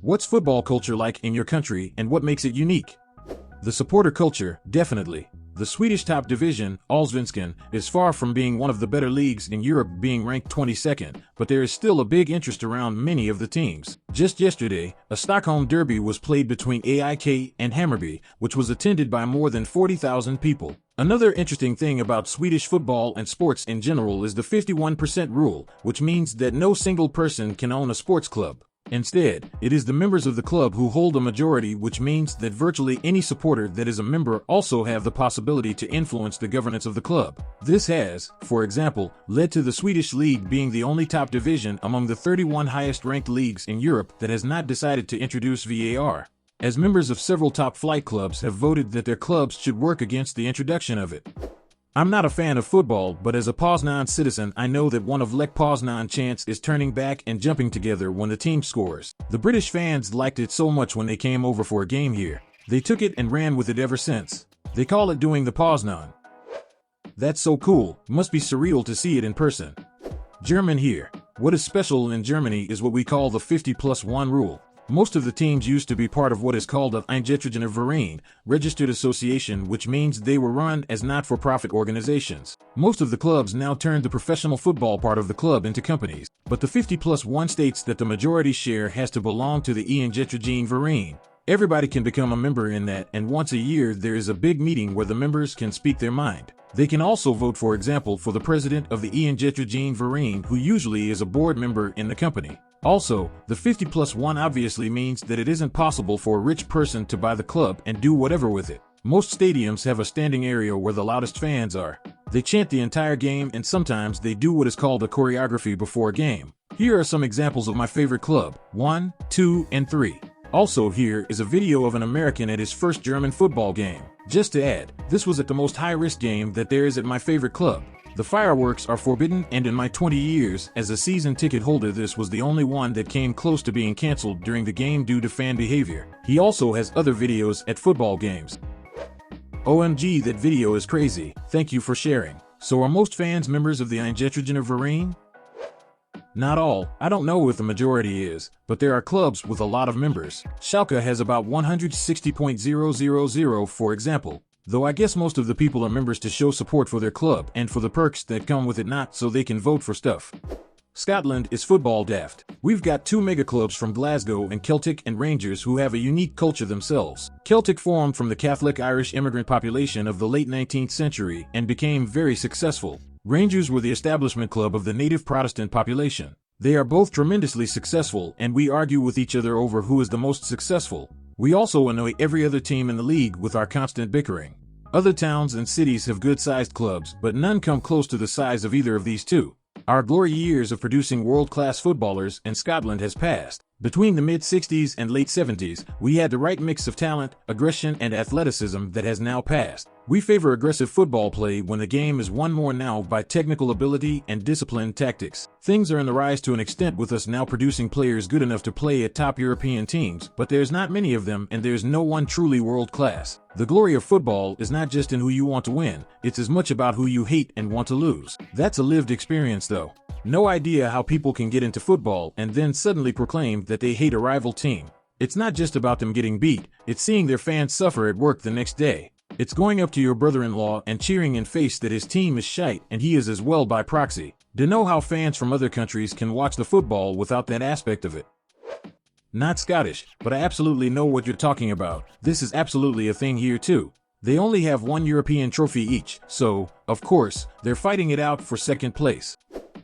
What's football culture like in your country and what makes it unique? The supporter culture, definitely. The Swedish top division, Allsvenskan, is far from being one of the better leagues in Europe, being ranked 22nd, but there is still a big interest around many of the teams. Just yesterday, a Stockholm derby was played between AIK and Hammarby, which was attended by more than 40,000 people. Another interesting thing about Swedish football and sports in general is the 51% rule, which means that no single person can own a sports club. Instead, it is the members of the club who hold a majority, which means that virtually any supporter that is a member also have the possibility to influence the governance of the club. This has, for example, led to the Swedish league being the only top division among the 31 highest-ranked leagues in Europe that has not decided to introduce VAR, as members of several top-flight clubs have voted that their clubs should work against the introduction of it. I'm not a fan of football, but as a Poznan citizen, I know that one of Lech Poznan chants is turning back and jumping together when the team scores. The British fans liked it so much when they came over for a game here. They took it and ran with it ever since. They call it doing the Poznan. That's so cool. Must be surreal to see it in person. German here. What is special in Germany is what we call the 50+1 rule. Most of the teams used to be part of what is called an Eingetragene Verein, registered association, which means they were run as not-for-profit organizations. Most of the clubs now turned the professional football part of the club into companies, but the 50+1 states that the majority share has to belong to the Eingetragene Verein. Everybody can become a member in that, and once a year there is a big meeting where the members can speak their mind. They can also vote, for example, for the president of the Eingetragene Verein, who usually is a board member in the company. Also, the 50+1 obviously means that it isn't possible for a rich person to buy the club and do whatever with it. Most stadiums have a standing area where the loudest fans are. They chant the entire game, and sometimes they do what is called a choreography before a game. Here are some examples of my favorite club: 1, 2, and 3. Also, here is a video of an American at his first German football game. Just to add, this was at the most high-risk game that there is at my favorite club. The fireworks are forbidden, and in my 20 years as a season ticket holder, this was the only one that came close to being canceled during the game due to fan behavior. He also has other videos at football games. OMG, that video is crazy. Thank you for sharing. So are most fans members of the Eingetragene Verein? Not all. I don't know if the majority is, but there are clubs with a lot of members. Schalke has about 160,000, for example. Though I guess most of the people are members to show support for their club and for the perks that come with it, not so they can vote for stuff. Scotland is football daft. We've got two mega clubs from Glasgow and Celtic and Rangers who have a unique culture themselves. Celtic formed from the Catholic Irish immigrant population of the late 19th century and became very successful. Rangers were the establishment club of the native Protestant population. They are both tremendously successful, and we argue with each other over who is the most successful. We also annoy every other team in the league with our constant bickering. Other towns and cities have good-sized clubs, but none come close to the size of either of these two. Our glory years of producing world-class footballers in Scotland has passed. Between the mid-60s and late 70s, we had the right mix of talent, aggression, and athleticism that has now passed. We favor aggressive football play when the game is won more now by technical ability and disciplined tactics. Things are in the rise to an extent with us now producing players good enough to play at top European teams, but there's not many of them and there's no one truly world-class. The glory of football is not just in who you want to win, it's as much about who you hate and want to lose. That's a lived experience though. No idea how people can get into football and then suddenly proclaim that they hate a rival team. It's not just about them getting beat, it's seeing their fans suffer at work the next day. It's going up to your brother-in-law and cheering in face that his team is shite and he is as well by proxy. To know how fans from other countries can watch the football without that aspect of it. Not Scottish, but I absolutely know what you're talking about. This is absolutely a thing here too. They only have one European trophy each, so, of course, they're fighting it out for second place.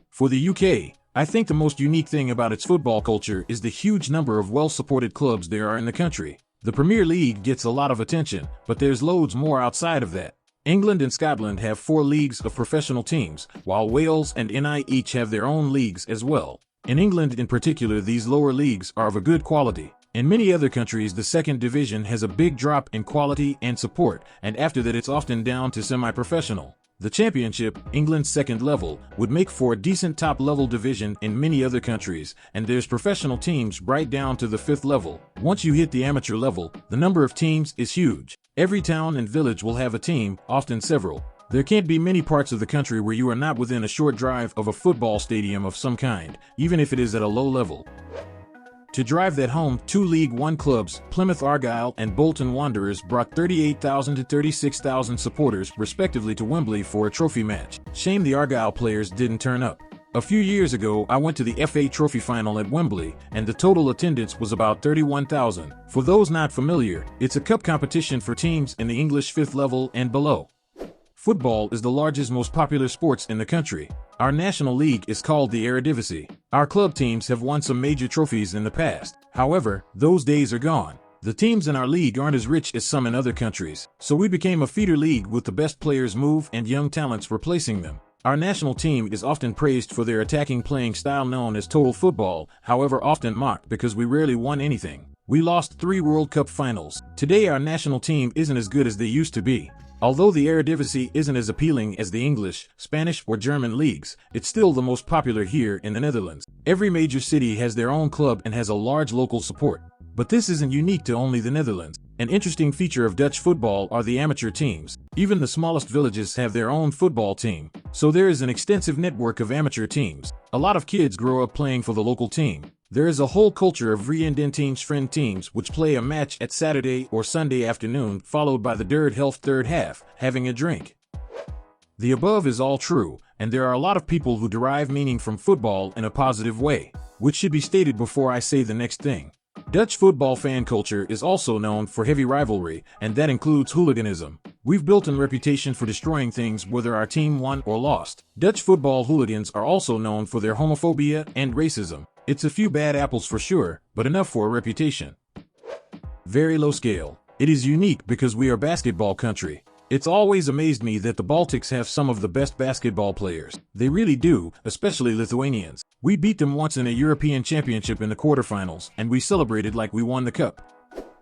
For the UK, I think the most unique thing about its football culture is the huge number of well-supported clubs there are in the country. The Premier League gets a lot of attention, but there's loads more outside of that. England and Scotland have 4 leagues of professional teams, while Wales and NI each have their own leagues as well. In England in particular, these lower leagues are of a good quality. In many other countries, the second division has a big drop in quality and support, and after that it's often down to semi-professional. The Championship, England's second level, would make for a decent top-level division in many other countries, and there's professional teams right down to the 5th level. Once you hit the amateur level, the number of teams is huge. Every town and village will have a team, often several. There can't be many parts of the country where you are not within a short drive of a football stadium of some kind, even if it is at a low level. To drive that home, two League One clubs, Plymouth Argyle and Bolton Wanderers, brought 38,000 to 36,000 supporters, respectively, to Wembley for a trophy match. Shame the Argyle players didn't turn up. A few years ago, I went to the FA Trophy final at Wembley, and the total attendance was about 31,000. For those not familiar, it's a cup competition for teams in the English 5th level and below. Football is the largest, most popular sports in the country. Our national league is called the Eredivisie. Our club teams have won some major trophies in the past. However, those days are gone. The teams in our league aren't as rich as some in other countries, so we became a feeder league with the best players move and young talents replacing them. Our national team is often praised for their attacking playing style known as total football, however often mocked because we rarely won anything. We lost 3 World Cup finals. Today our national team isn't as good as they used to be. Although the Eredivisie isn't as appealing as the English, Spanish, or German leagues, it's still the most popular here in the Netherlands. Every major city has their own club and has a large local support. But this isn't unique to only the Netherlands. An interesting feature of Dutch football are the amateur teams. Even the smallest villages have their own football team, so there is an extensive network of amateur teams. A lot of kids grow up playing for the local team. There is a whole culture of vriendenteams, teams which play a match at Saturday or Sunday afternoon, followed by the derde helft third half, having a drink. The above is all true, and there are a lot of people who derive meaning from football in a positive way, which should be stated before I say the next thing. Dutch football fan culture is also known for heavy rivalry, and that includes hooliganism. We've built a reputation for destroying things whether our team won or lost. Dutch football hooligans are also known for their homophobia and racism. It's a few bad apples for sure, but enough for a reputation. Very low scale. It is unique because we are basketball country. It's always amazed me that the Baltics have some of the best basketball players. They really do, especially Lithuanians. We beat them once in a European Championship in the quarterfinals, and we celebrated like we won the cup.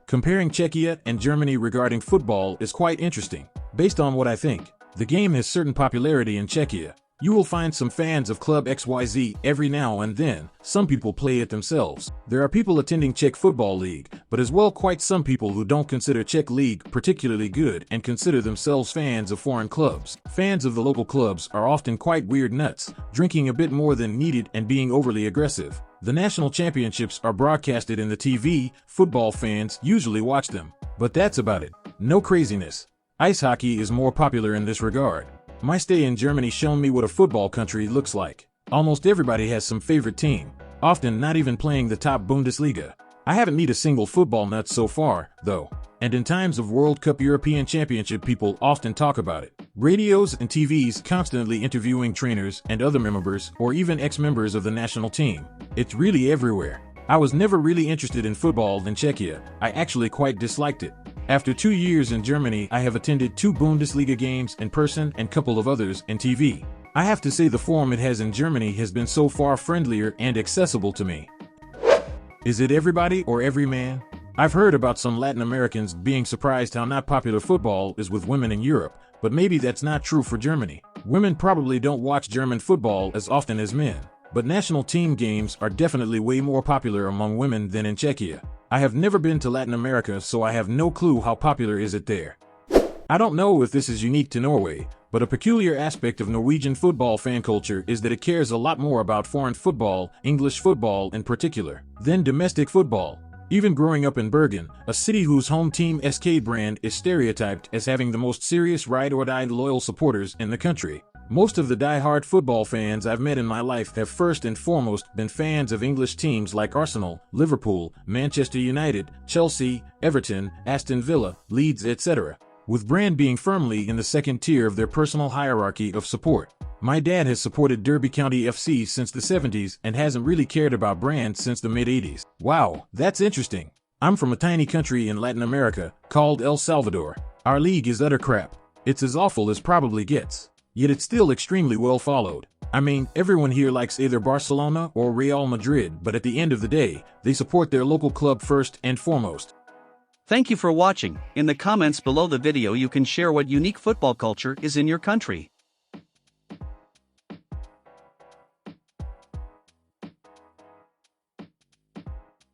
Comparing Czechia and Germany regarding football is quite interesting. Based on what I think, the game has certain popularity in Czechia. You will find some fans of Club XYZ every now and then. Some people play it themselves. There are people attending Czech Football League, but as well quite some people who don't consider Czech League particularly good and consider themselves fans of foreign clubs. Fans of the local clubs are often quite weird nuts, drinking a bit more than needed and being overly aggressive. The national championships are broadcasted in the TV. Football fans usually watch them, but that's about it. No craziness. Ice hockey is more popular in this regard. My stay in Germany shown me what a football country looks like. Almost everybody has some favorite team, often not even playing the top Bundesliga. I haven't met a single football nut so far, though. And in times of World Cup, European Championship, people often talk about it. Radios and TVs constantly interviewing trainers and other members or even ex-members of the national team. It's really everywhere. I was never really interested in football in Czechia. I actually quite disliked it. After 2 years in Germany, I have attended 2 Bundesliga games in person and couple of others in TV. I have to say the form it has in Germany has been so far friendlier and accessible to me. Is it everybody or every man? I've heard about some Latin Americans being surprised how not popular football is with women in Europe, but maybe that's not true for Germany. Women probably don't watch German football as often as men, but national team games are definitely way more popular among women than in Czechia. I have never been to Latin America, so I have no clue how popular is it there. I don't know if this is unique to Norway, but a peculiar aspect of Norwegian football fan culture is that it cares a lot more about foreign football, English football in particular, than domestic football. Even growing up in Bergen, a city whose home team SK brand is stereotyped as having the most serious ride-or-die loyal supporters in the country. Most of the die-hard football fans I've met in my life have first and foremost been fans of English teams like Arsenal, Liverpool, Manchester United, Chelsea, Everton, Aston Villa, Leeds, etc., with brand being firmly in the second tier of their personal hierarchy of support. My dad has supported Derby County FC since the 70s and hasn't really cared about brand since the mid-80s. Wow, that's interesting. I'm from a tiny country in Latin America called El Salvador. Our league is utter crap. It's as awful as probably gets. Yet it's still extremely well followed. I mean, everyone here likes either Barcelona or Real Madrid, but at the end of the day, they support their local club first and foremost. Thank you for watching. In the comments below the video you can share what unique football culture is in your country.